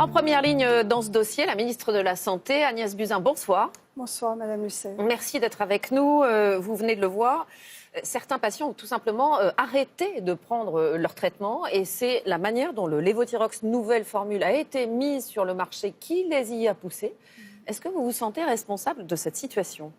En première ligne dans ce dossier, la ministre de la Santé, Agnès Buzyn, bonsoir. Bonsoir Madame Lucet. Merci d'être avec nous. Vous venez de le voir. Certains patients ont tout simplement arrêté de prendre leur traitement et c'est la manière dont le Levothyrox nouvelle formule a été mise sur le marché qui les y a poussés. Est-ce que vous vous sentez responsable de cette situation ?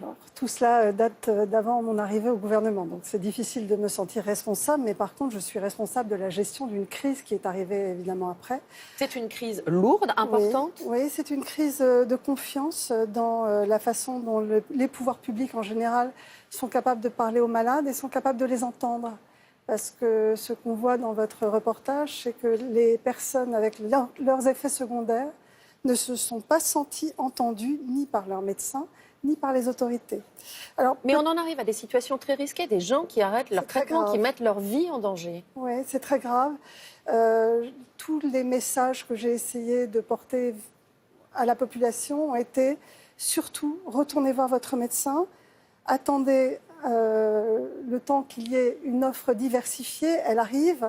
Alors, tout cela date d'avant mon arrivée au gouvernement, donc c'est difficile de me sentir responsable, mais par contre je suis responsable de la gestion d'une crise qui est arrivée évidemment après. C'est une crise lourde, importante ? Oui, c'est une crise de confiance dans la façon dont les pouvoirs publics en général sont capables de parler aux malades et sont capables de les entendre. Parce que ce qu'on voit dans votre reportage, c'est que les personnes avec leurs effets secondaires ne se sont pas senties entendues ni par leurs médecins, ni par les autorités. Alors, mais on en arrive à des situations très risquées, des gens qui arrêtent leur traitement, qui mettent leur vie en danger. Oui, c'est très grave. Tous les messages que j'ai essayé de porter à la population ont été surtout retournez voir votre médecin, attendez le temps qu'il y ait une offre diversifiée, elle arrive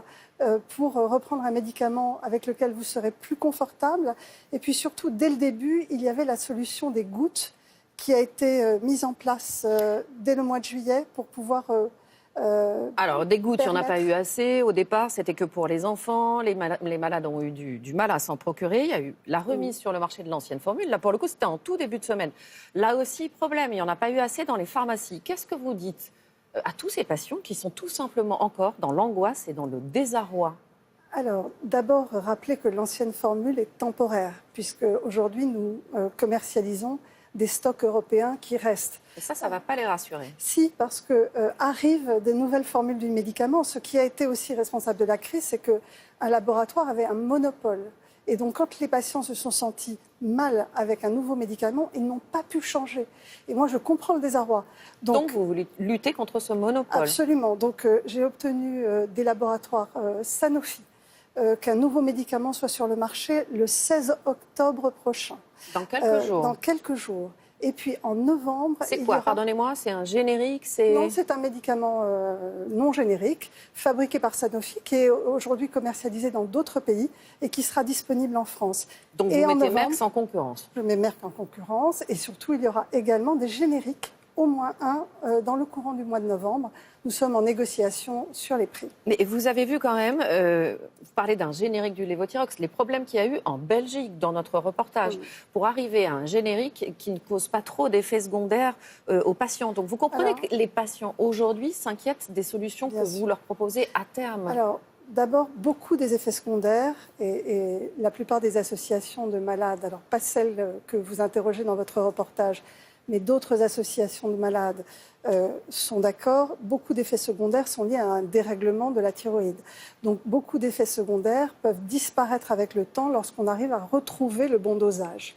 pour reprendre un médicament avec lequel vous serez plus confortable. Et puis surtout, dès le début, il y avait la solution des gouttes qui a été mise en place dès le mois de juillet pour pouvoir... Alors, des gouttes, il n'y en a pas eu assez. Au départ, c'était que pour les enfants. Les malades ont eu du mal à s'en procurer. Il y a eu la remise sur le marché de l'ancienne formule. Là, pour le coup, c'était en tout début de semaine. Là aussi, problème, il n'y en a pas eu assez dans les pharmacies. Qu'est-ce que vous dites à tous ces patients qui sont tout simplement encore dans l'angoisse et dans le désarroi ? Alors, d'abord, rappeler que l'ancienne formule est temporaire, puisque aujourd'hui, nous commercialisons des stocks européens qui restent. Et ça ne va pas les rassurer. Si, parce qu'arrivent des nouvelles formules du médicament. Ce qui a été aussi responsable de la crise, c'est qu'un laboratoire avait un monopole. Et donc, quand les patients se sont sentis mal avec un nouveau médicament, ils n'ont pas pu changer. Et moi, je comprends le désarroi. Donc vous voulez lutter contre ce monopole ? Absolument. Donc, j'ai obtenu des laboratoires Sanofi qu'un nouveau médicament soit sur le marché le 16 octobre prochain. Dans quelques jours. Dans quelques jours. Et puis en novembre... C'est quoi ? Pardonnez-moi, c'est un générique ? Non, c'est un médicament non générique, fabriqué par Sanofi, qui est aujourd'hui commercialisé dans d'autres pays et qui sera disponible en France. Donc vous mettez Merck en concurrence ? Je mets Merck en concurrence et surtout il y aura également des génériques, au moins un, dans le courant du mois de novembre. Nous sommes en négociation sur les prix. Mais vous avez vu quand même, vous parlez d'un générique du Levothyrox, les problèmes qu'il y a eu en Belgique dans notre reportage, pour arriver à un générique qui ne cause pas trop d'effets secondaires aux patients. Donc vous comprenez que les patients aujourd'hui s'inquiètent des solutions que vous leur proposez à terme. Alors, d'abord, beaucoup des effets secondaires et la plupart des associations de malades, alors pas celles que vous interrogez dans votre reportage, mais d'autres associations de malades sont d'accord. Beaucoup d'effets secondaires sont liés à un dérèglement de la thyroïde. Donc beaucoup d'effets secondaires peuvent disparaître avec le temps lorsqu'on arrive à retrouver le bon dosage.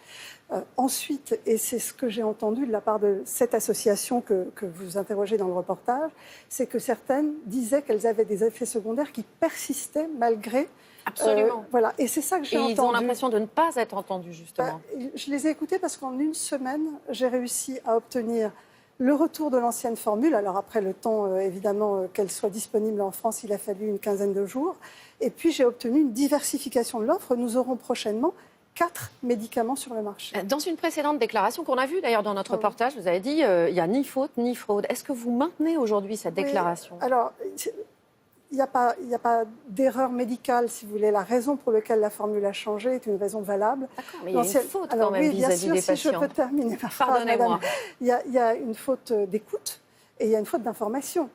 Ensuite, et c'est ce que j'ai entendu de la part de cette association que vous interrogez dans le reportage, c'est que certaines disaient qu'elles avaient des effets secondaires qui persistaient malgré... Absolument. Voilà. Et c'est ça que j'ai entendu. Et ils ont l'impression de ne pas être entendus, justement. Je les ai écoutés parce qu'en une semaine, j'ai réussi à obtenir le retour de l'ancienne formule. Alors après, le temps, évidemment, qu'elle soit disponible en France, il a fallu une quinzaine de jours. Et puis, j'ai obtenu une diversification de l'offre. Nous aurons prochainement 4 médicaments sur le marché. Dans une précédente déclaration qu'on a vue d'ailleurs dans notre reportage, vous avez dit il n'y a ni faute ni fraude. Est-ce que vous maintenez aujourd'hui cette déclaration ? Alors, il n'y a pas d'erreur médicale, si vous voulez. La raison pour laquelle la formule a changé est une raison valable. D'accord, mais il y a une faute quand même vis-à-vis des patients. Si je peux terminer ma phrase, Pardonnez-moi. Il y a une faute d'écoute et il y a une faute d'information.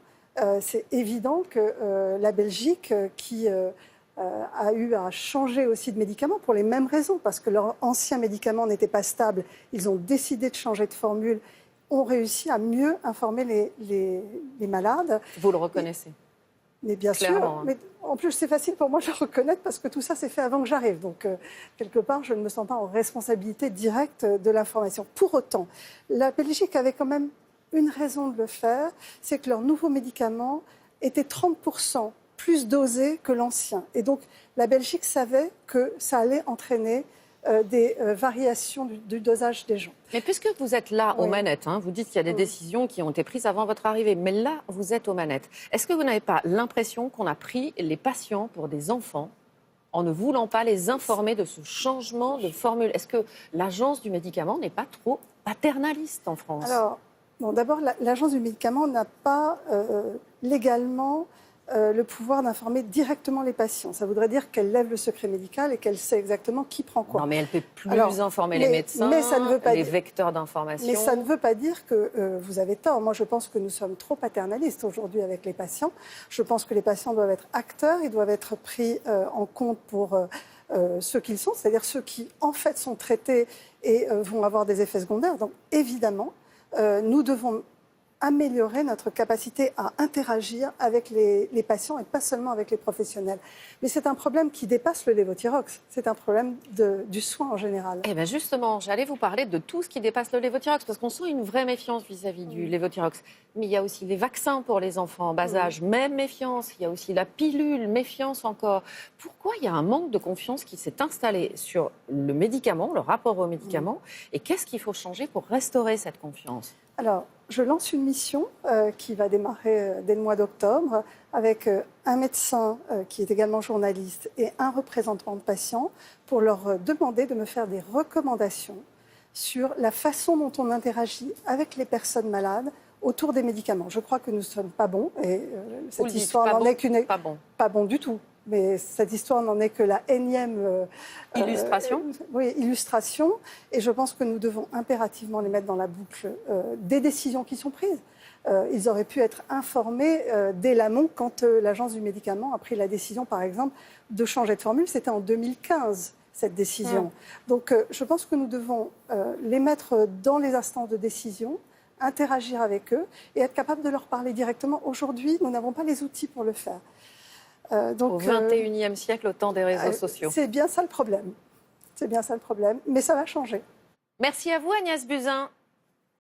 C'est évident que la Belgique, qui a eu à changer aussi de médicaments pour les mêmes raisons, parce que leur ancien médicament n'était pas stable, ils ont décidé de changer de formule, ont réussi à mieux informer les malades. Vous le reconnaissez ? Mais bien sûr, mais en plus c'est facile pour moi de le reconnaître parce que tout ça s'est fait avant que j'arrive. Donc quelque part, je ne me sens pas en responsabilité directe de l'information. Pour autant, la Belgique avait quand même une raison de le faire, c'est que leur nouveau médicament était 30% plus dosé que l'ancien. Et donc la Belgique savait que ça allait entraîner des variations du dosage des gens. Mais puisque vous êtes là aux manettes, vous dites qu'il y a des décisions qui ont été prises avant votre arrivée, mais là, vous êtes aux manettes. Est-ce que vous n'avez pas l'impression qu'on a pris les patients pour des enfants ? en ne voulant pas les informer de ce changement de formule. Est-ce que l'Agence du médicament n'est pas trop paternaliste en France? Alors, bon, d'abord, l'Agence du médicament n'a pas légalement le pouvoir d'informer directement les patients. Ça voudrait dire qu'elle lève le secret médical et qu'elle sait exactement qui prend quoi. Non, mais elle ne peut plus informer les médecins, les vecteurs d'information. Mais ça ne veut pas dire que vous avez tort. Moi, je pense que nous sommes trop paternalistes aujourd'hui avec les patients. Je pense que les patients doivent être acteurs, ils doivent être pris en compte pour ceux qu'ils sont, c'est-à-dire ceux qui, en fait, sont traités et vont avoir des effets secondaires. Donc, évidemment, nous devons améliorer notre capacité à interagir avec les patients et pas seulement avec les professionnels. Mais c'est un problème qui dépasse le lévothyrox. C'est un problème du soin en général. Eh bien justement, j'allais vous parler de tout ce qui dépasse le lévothyrox parce qu'on sent une vraie méfiance vis-à-vis du lévothyrox. Mais il y a aussi les vaccins pour les enfants en bas âge, même méfiance. Il y a aussi la pilule, méfiance encore. Pourquoi il y a un manque de confiance qui s'est installé sur le médicament, le rapport au médicament, et qu'est-ce qu'il faut changer pour restaurer cette confiance? Alors, je lance une mission qui va démarrer dès le mois d'octobre avec un médecin qui est également journaliste et un représentant de patients pour leur demander de me faire des recommandations sur la façon dont on interagit avec les personnes malades autour des médicaments. Je crois que nous ne sommes pas bons et cette histoire n'en est qu'une... Pas bon du tout. Mais cette histoire n'en est que la énième... illustration. Oui, illustration. Et je pense que nous devons impérativement les mettre dans la boucle des décisions qui sont prises. Ils auraient pu être informés dès l'amont quand l'Agence du médicament a pris la décision, par exemple, de changer de formule. C'était en 2015, cette décision. Donc je pense que nous devons les mettre dans les instances de décision, interagir avec eux et être capable de leur parler directement. Aujourd'hui, nous n'avons pas les outils pour le faire. Donc, au XXIe siècle, au temps des réseaux sociaux. C'est bien ça le problème. C'est bien ça le problème. Mais ça va changer. Merci à vous, Agnès Buzyn.